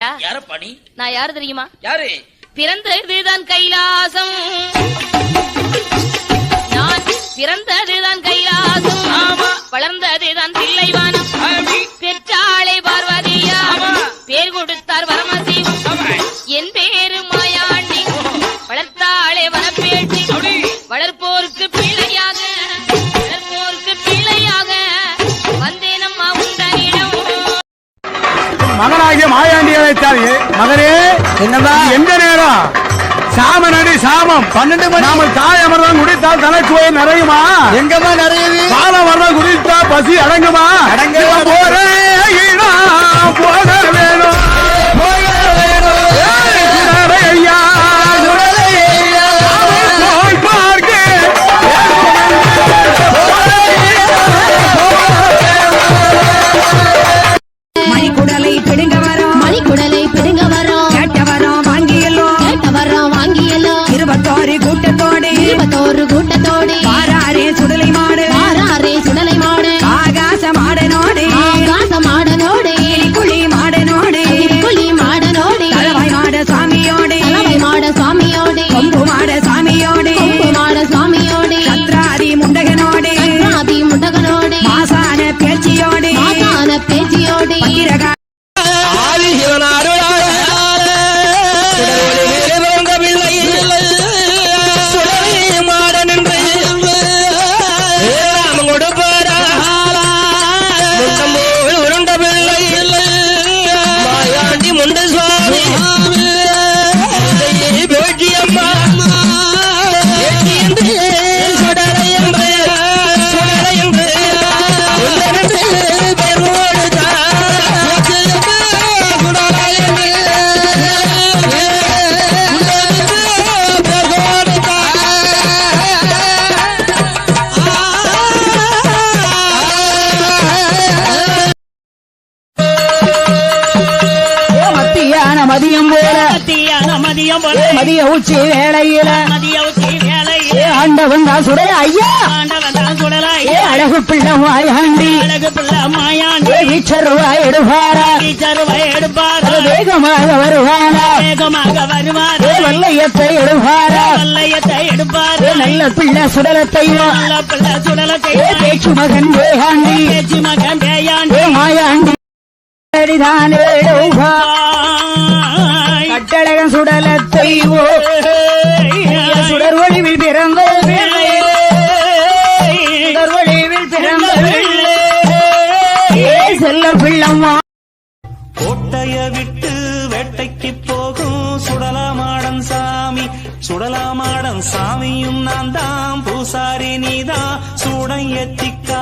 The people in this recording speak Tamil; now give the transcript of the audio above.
யாரப்பா நீ? நான் யாரு தெரியுமா? யாரு? பிறந்ததுதான் கைலாசம், நான் பிறந்ததுதான் கைலாசம், வளர்ந்ததுதான் தில்லைவானம், பெற்றாளை பார்வதியா, பேர் கொடுத்தார் வரமசிவம், என் பேரு மாயாண்டி, வளர்த்தாளே வனப்பேட்டி, வளர்ப்போருக்கு பிள்ளையாக வந்தேனம்மா உண்டனிடம். மகனாகிய மாயாண்டி அழைத்தார். மகனே என்னவா எந்த நேரம்? சாமனடி சாமம் 12 மணி. நாம தாய் அமர்தான் குடித்தால் தலைச்சுவை நிறையுமா? எங்கம்மா நிறையுது? பாலம் வரதான் குடித்தா பசி அடங்குமா? அடங்க போற போக வேணும் ஐயா மணிக்குடலை பிடுங்க வரோம், மணிக்குடலை பிடுங்க வரோம், கேட்ட வரோம் வாங்கியல்லோ, 21 கூட்டத்தோடு பாராரே சுடலை மாடு, ஆகாச மாடனோடு, குழி மாடனோடு, தலவாய் மாட சுவாமியோடு, கொம்பு மாட சாமியோடு, சத்ராதி முண்டகனோடு, மாசான பேச்சியோடு, பத்திரகா மதிய உச்சி வேளையில ஆண்டவன் தான் சுடல ஐயா, அழகு பிள்ளை மாயாண்டி வீச்சருவாய் எடுப்பாரா, வேகமாக வருவாரா, வல்லையத்தை எடுப்பாரா, நல்ல பிள்ளை சுடலத்தையும் பேச்சு மகன் வேகாண்டி மாயாண்டி கட்டழகன் சுடலத்தை சுடர் ஒளிவில் பிறந்த செல்ல பிள்ளம்மா. கோட்டைய விட்டு வேட்டைக்கு போகும் சுடலாமாடன் சாமி, சுடலாமாடன் சாமியும் நான் தான், பூசாரி நீதான் சூடம் எத்திக்கா